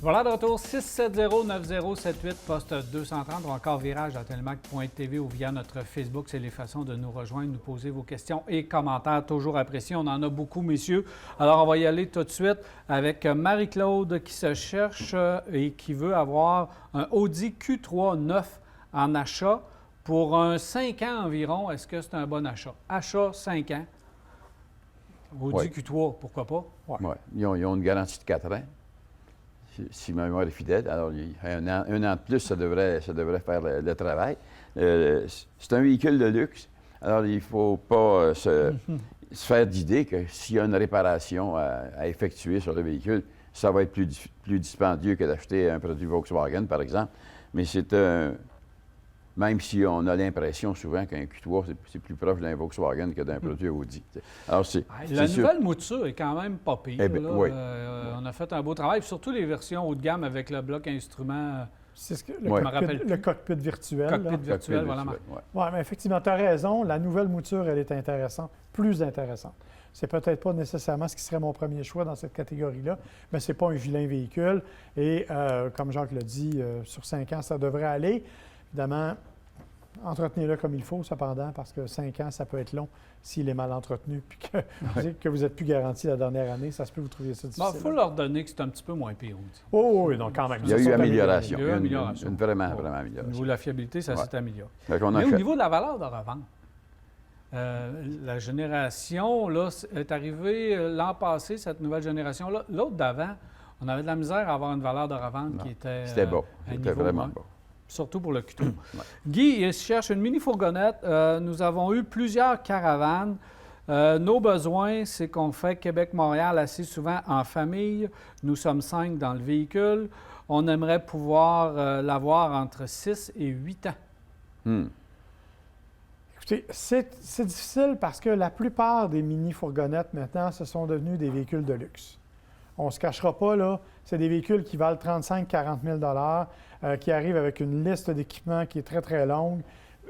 Voilà de retour, 670-9078, poste 230 ou encore virage à telemac.tv ou via notre Facebook. C'est les façons de nous rejoindre, nous poser vos questions et commentaires, toujours appréciés. On en a beaucoup, messieurs. Alors, on va y aller tout de suite avec Marie-Claude qui se cherche et qui veut avoir un Audi Q3 neuf en achat pour un 5 ans environ. Est-ce que c'est un bon achat? Achat 5 ans. Audi Oui. Q3, pourquoi pas? Ouais. Ils ont une garantie de 4 ans. Si ma mémoire est fidèle, alors un an de plus, ça devrait faire le travail. C'est un véhicule de luxe, alors il ne faut pas se faire d'idée que s'il y a une réparation à effectuer sur le véhicule, ça va être plus dispendieux que d'acheter un produit Volkswagen, par exemple. Mais c'est même si on a l'impression souvent qu'un Q3, c'est plus proche d'un Volkswagen que d'un produit Audi. Alors, la nouvelle mouture est quand même pas pire. Eh bien, là. oui. On a fait un beau travail, surtout les versions haut de gamme avec le bloc instrument. C'est le cockpit virtuel. Cockpit virtuel, voilà. Oui, mais effectivement, tu as raison. La nouvelle mouture, elle est intéressante, plus intéressante. C'est peut-être pas nécessairement ce qui serait mon premier choix dans cette catégorie-là, mais ce n'est pas un vilain véhicule. Et comme Jacques l'a dit, sur 5 ans, ça devrait aller. Évidemment, entretenez-le comme il faut, cependant, parce que 5 ans, ça peut être long s'il est mal entretenu, puis que vous n'êtes plus garanti la dernière année. Ça se peut vous trouver ça difficile. Il faut leur donner que c'est un petit peu moins pire. Oh oui, donc quand même. Il y a eu amélioration. Il y a eu amélioration. Vraiment Au amélioration. niveau de la fiabilité, ça s'est amélioré. Mais au niveau de la valeur de revente, la génération là, est arrivée l'an passé, cette nouvelle génération-là. L'autre d'avant, on avait de la misère à avoir une valeur de revente qui était C'était beau. C'était vraiment beau. Surtout pour le Q3. Guy, il cherche une mini-fourgonnette. Nous avons eu plusieurs caravanes. Nos besoins, c'est qu'on fait Québec-Montréal assez souvent en famille. Nous sommes 5 dans le véhicule. On aimerait pouvoir l'avoir entre 6 et 8 ans. Écoutez, c'est difficile parce que la plupart des mini-fourgonnettes, maintenant, ce sont devenus des véhicules de luxe. On ne se cachera pas, là, c'est des véhicules qui valent 35-40 000 qui arrivent avec une liste d'équipements qui est très, très longue.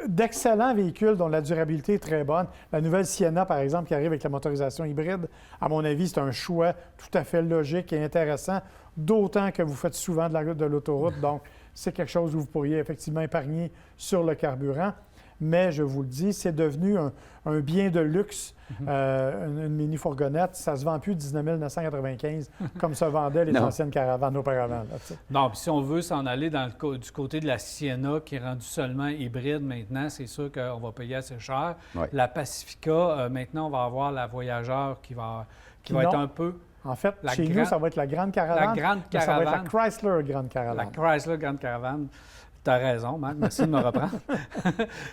D'excellents véhicules dont la durabilité est très bonne. La nouvelle Sienna, par exemple, qui arrive avec la motorisation hybride, à mon avis, c'est un choix tout à fait logique et intéressant, d'autant que vous faites souvent de l'autoroute. Donc, c'est quelque chose où vous pourriez effectivement épargner sur le carburant. Mais je vous le dis, c'est devenu un bien de luxe, une mini-fourgonnette. Ça ne se vend plus 19 995 comme se vendaient les anciennes caravanes auparavant. Non, puis si on veut s'en aller du côté de la Sienna, qui est rendue seulement hybride maintenant, c'est sûr qu'on va payer assez cher. Ouais. La Pacifica, maintenant, on va avoir la Voyageur qui va être un peu... En fait, nous, ça va être la Grande Caravane. La Grande Caravane. Ça va être la Chrysler Grande Caravane. La Chrysler Grande Caravane. Tu as raison, Marc, merci de me reprendre.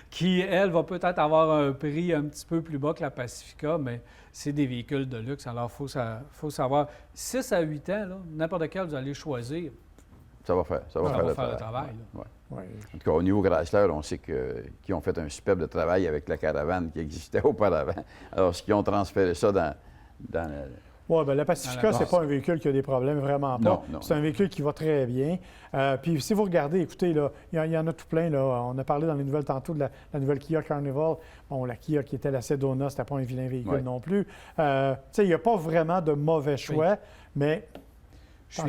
Qui, elle, va peut-être avoir un prix un petit peu plus bas que la Pacifica, mais c'est des véhicules de luxe. Alors, il faut savoir, 6 à 8 ans, n'importe quel vous allez choisir. Ça va faire le travail. Ouais. En tout cas, au niveau Chrysler, on sait qu'ils ont fait un superbe travail avec la caravane qui existait auparavant. Alors, est-ce qu'ils ont transféré ça dans Oui, bien, la Pacifica, Dans la c'est pas un véhicule qui a des problèmes, vraiment pas. Non. C'est un véhicule qui va très bien. Puis si vous regardez, écoutez, là, il y en a tout plein. Là. On a parlé dans les nouvelles tantôt de la nouvelle Kia Carnival. Bon, la Kia qui était la Sedona, c'était pas un vilain véhicule non plus. Tu sais, il n'y a pas vraiment de mauvais choix, mais Je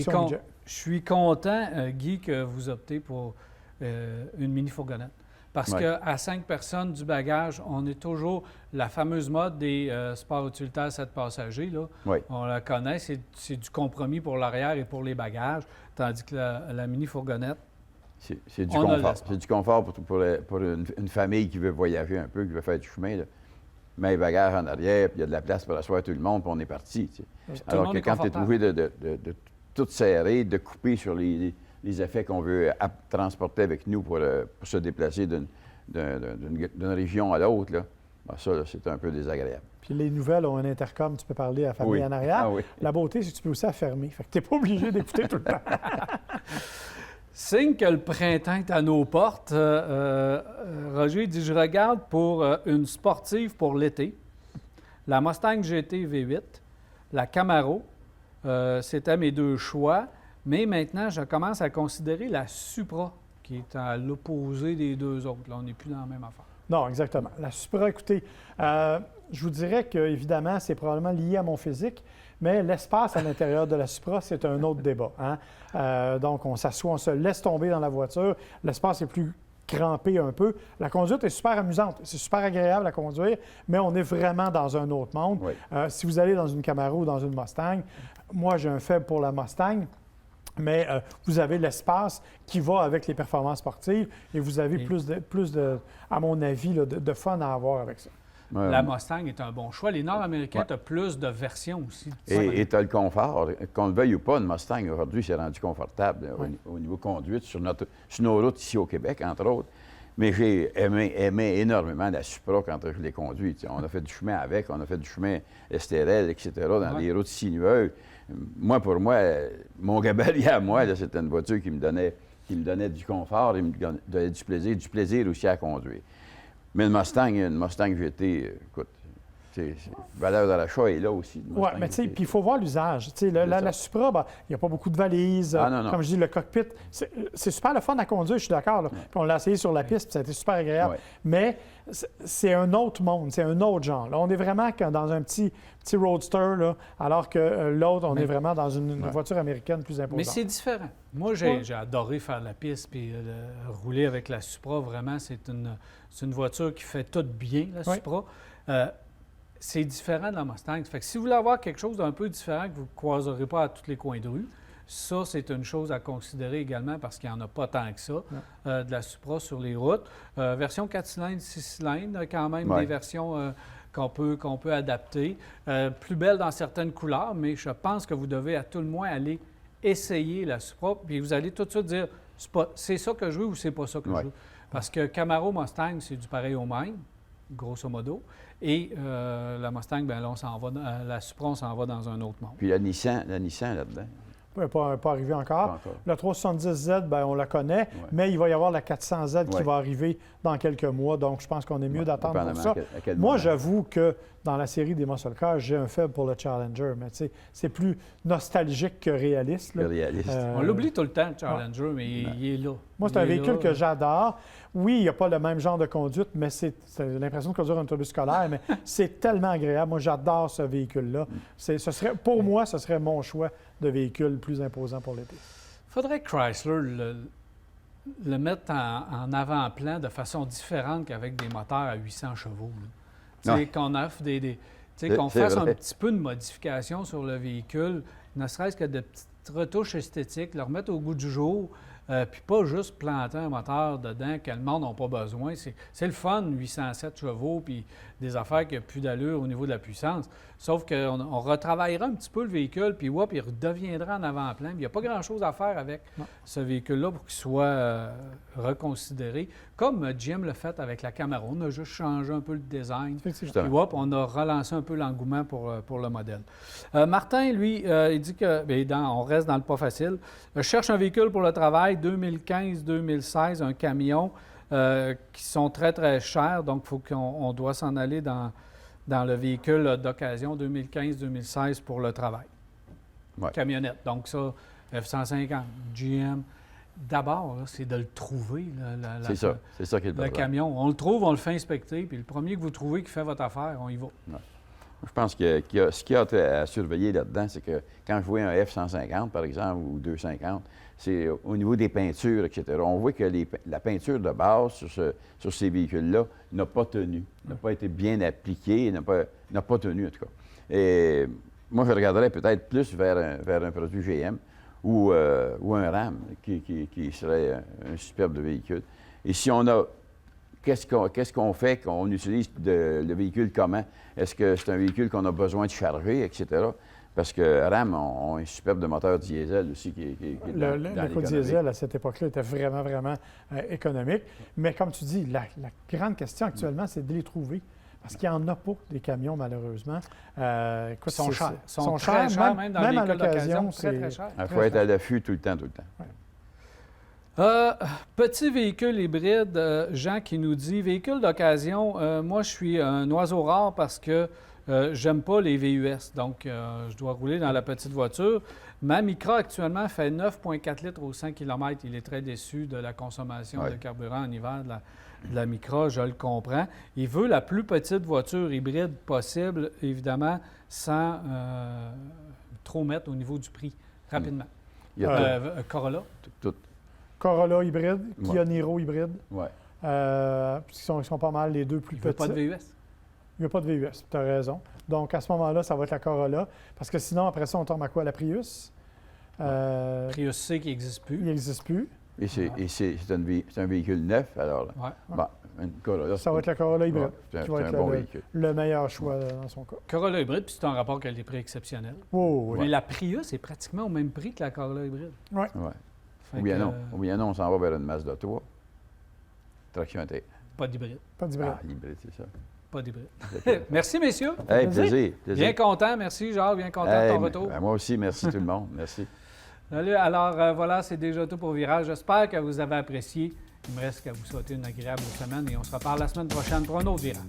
suis content, Guy, que vous optez pour une mini-fourgonnette. Parce qu'à 5 personnes du bagage, on est toujours la fameuse mode des sports utilitaires 7 passagers. Là. On la connaît, c'est du compromis pour l'arrière et pour les bagages, tandis que la mini-fourgonnette, c'est du confort. C'est du confort pour une famille qui veut voyager un peu, qui veut faire du chemin. Là. Met les bagages en arrière, puis il y a de la place pour asseoir tout le monde, puis on est parti. Tu sais. Alors que quand tu es trouvé de tout serrer, de couper sur les effets qu'on veut transporter avec nous pour se déplacer d'une région à l'autre, là, ben ça, là, c'est un peu désagréable. Puis les nouvelles ont un intercom, tu peux parler à la famille en arrière. La beauté, c'est que tu peux aussi la fermer. Fait que tu n'es pas obligé d'écouter tout le temps. Signe que le printemps est à nos portes. Roger dit « Je regarde pour une sportive pour l'été, la Mustang GT V8, la Camaro. C'était mes 2 choix. Mais maintenant, je commence à considérer la Supra, qui est à l'opposé des 2 autres. Là, on n'est plus dans la même affaire. Non, exactement. La Supra, écoutez, je vous dirais qu'évidemment, c'est probablement lié à mon physique, mais l'espace à l'intérieur de la Supra, c'est un autre débat. Hein? Donc, on s'assoit, on se laisse tomber dans la voiture. L'espace est plus crampé un peu. La conduite est super amusante. C'est super agréable à conduire, mais on est vraiment dans un autre monde. Si vous allez dans une Camaro ou dans une Mustang, moi, j'ai un faible pour la Mustang. Mais vous avez l'espace qui va avec les performances sportives et vous avez plus de à mon avis, là, de fun à avoir avec ça. La Mustang est un bon choix. Les Nord-Américains, tu as plus de versions aussi. Et tu as le confort. Qu'on le veuille ou pas, une Mustang, aujourd'hui, c'est rendu confortable au niveau conduite sur nos routes ici au Québec, entre autres. Mais j'ai aimé énormément la Supra quand je l'ai conduite. On a fait du chemin avec, on a fait du chemin STRL, etc., dans des routes sinueuses. Moi, pour moi, mon gabarit à moi, c'était une voiture qui me donnait du confort et me donnait du plaisir aussi à conduire. Mais une Mustang GT, écoute, valeur de l'achat est là aussi. Oui, mais tu sais, puis il faut voir l'usage. Tu sais, la Supra, il n'y a pas beaucoup de valises. Non. Comme je dis, le cockpit, c'est super le fun à conduire, je suis d'accord. Puis on l'a essayé sur la piste, puis ça a été super agréable. Mais c'est un autre monde, c'est un autre genre. Là, on est vraiment dans un petit roadster, là, alors que l'autre, on est vraiment dans une voiture américaine plus imposante. Mais c'est différent. Moi, j'ai adoré faire la piste, puis rouler avec la Supra, vraiment, c'est une voiture qui fait tout bien, la Supra. C'est différent de la Mustang. Fait que si vous voulez avoir quelque chose d'un peu différent que vous ne croiserez pas à tous les coins de rue, ça, c'est une chose à considérer également parce qu'il n'y en a pas tant que ça, de la Supra sur les routes. Version 4 cylindres, 6 cylindres, quand même, des versions qu'on peut adapter. Plus belle dans certaines couleurs, mais je pense que vous devez à tout le moins aller essayer la Supra, puis vous allez tout de suite dire, c'est ça que je veux ou c'est pas ça que je veux. Parce que Camaro Mustang, c'est du pareil au même, grosso modo. Et la Mustang, bien là, la Supra, on s'en va dans un autre monde. Puis la Nissan là-dedans. Pas arrivé encore. La 370Z, bien, on la connaît, mais il va y avoir la 400Z qui va arriver dans quelques mois. Donc, je pense qu'on est mieux d'attendre pour ça. Moi, j'avoue que dans la série des muscle cars, j'ai un faible pour le Challenger, mais tu sais, c'est plus nostalgique que réaliste. On l'oublie tout le temps, le Challenger, mais il est là. Moi, c'est un véhicule que j'adore. Oui, il n'y a pas le même genre de conduite, mais c'est l'impression de conduire un autobus scolaire, mais c'est tellement agréable. Moi, j'adore ce véhicule-là. Pour moi, ce serait mon choix de véhicule plus imposant pour l'été. Il faudrait que Chrysler le mette en avant-plan de façon différente qu'avec des moteurs à 800 chevaux. Qu'on offre qu'on fasse un petit peu de modification sur le véhicule, ne serait-ce que de petites retouches esthétiques, le remettre au goût du jour, puis pas juste planter un moteur dedans que le monde n'a pas besoin. C'est le fun, 807 chevaux, puis des affaires qui n'ont plus d'allure au niveau de la puissance. Sauf qu'on retravaillera un petit peu le véhicule, puis il redeviendra en avant-plan. Il n'y a pas grand-chose à faire avec ce véhicule-là pour qu'il soit reconsidéré. Comme GM l'a fait avec la Camaro. On a juste changé un peu le design. Puis on a relancé un peu l'engouement pour le modèle. Martin, lui, il dit que, on reste dans le pas facile. Je cherche un véhicule pour le travail, 2015-2016, un camion, qui sont très, très chers. Donc, il faut qu'on doit s'en aller dans dans le véhicule d'occasion 2015-2016 pour le travail. Ouais. Camionnette. Donc ça, F-150, GM. D'abord, là, c'est de le trouver. C'est ça qui est le Le problème. camion. On le trouve, on le fait inspecter, puis le premier que vous trouvez qui fait votre affaire, on y va. Je pense que ce qu'il y a à surveiller là-dedans, c'est que quand je vois un F-150, par exemple, ou 250, c'est au niveau des peintures, etc. On voit que la peinture de base sur ces véhicules-là n'a pas tenu, n'a pas été bien appliquée, n'a pas tenu, en tout cas. Et moi, je regarderais peut-être plus vers un produit GM ou un RAM, qui serait un superbe véhicule. Et si on a... Qu'est-ce qu'on fait, qu'on utilise le véhicule comment? Est-ce que c'est un véhicule qu'on a besoin de charger, etc.? Parce que RAM ont un superbe de moteur diesel aussi qui est dans L'éco-diesel, à cette époque-là, était vraiment, vraiment économique. Mais comme tu dis, la grande question actuellement, c'est de les trouver. Parce qu'il n'y en a pas, des camions, malheureusement. Ils sont chers. Ils sont très chers, même dans les à véhicules d'occasion, l'occasion. très, très chers. Il faut être à l'affût tout le temps. Ouais. Petit véhicule hybride, Jean qui nous dit, véhicule d'occasion, moi je suis un oiseau rare parce que j'aime pas les VUS, donc je dois rouler dans la petite voiture. Ma Micra actuellement fait 9,4 litres au 100 km. Il est très déçu de la consommation de carburant en hiver de la Micra, je le comprends. Il veut la plus petite voiture hybride possible, évidemment, sans trop mettre au niveau du prix, rapidement. Il y a Corolla? tout. Corolla hybride, Kia Niro hybride. Ouais. Ils sont pas mal les deux plus Il veut petits. pas de VUS? Il n'y a pas de VUS, tu as raison. Donc, à ce moment-là, ça va être la Corolla. Parce que sinon, après ça, on tombe à quoi? La Prius. Prius C qui n'existe plus. Il n'existe plus. Et c'est un véhicule neuf, alors. Ouais. Bon, une Corolla, Ça va être la Corolla hybride c'est qui va un être bon véhicule. le meilleur choix dans son cas. Corolla hybride, puis c'est un rapport avec des prix exceptionnels. Oh, oui. Mais la Prius est pratiquement au même prix que la Corolla hybride. Ouais. Fait Ou bien que, non, on s'en va vers une Mazda 3. Traction intégrale. Pas d'hybride. Pas d'hybride. Ah, l'hybride, c'est ça. Pas d'hybride. Merci, messieurs. Hey, plaisir. Bien content. Merci, Jacques. Bien content de ton retour. Moi aussi, merci tout le monde. Merci. Salut. Alors, voilà, c'est déjà tout pour Virage. J'espère que vous avez apprécié. Il me reste qu'à vous souhaiter une agréable semaine et on se reparle la semaine prochaine pour un autre Virage.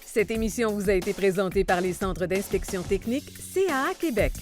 Cette émission vous a été présentée par les Centres d'inspection technique CAA Québec.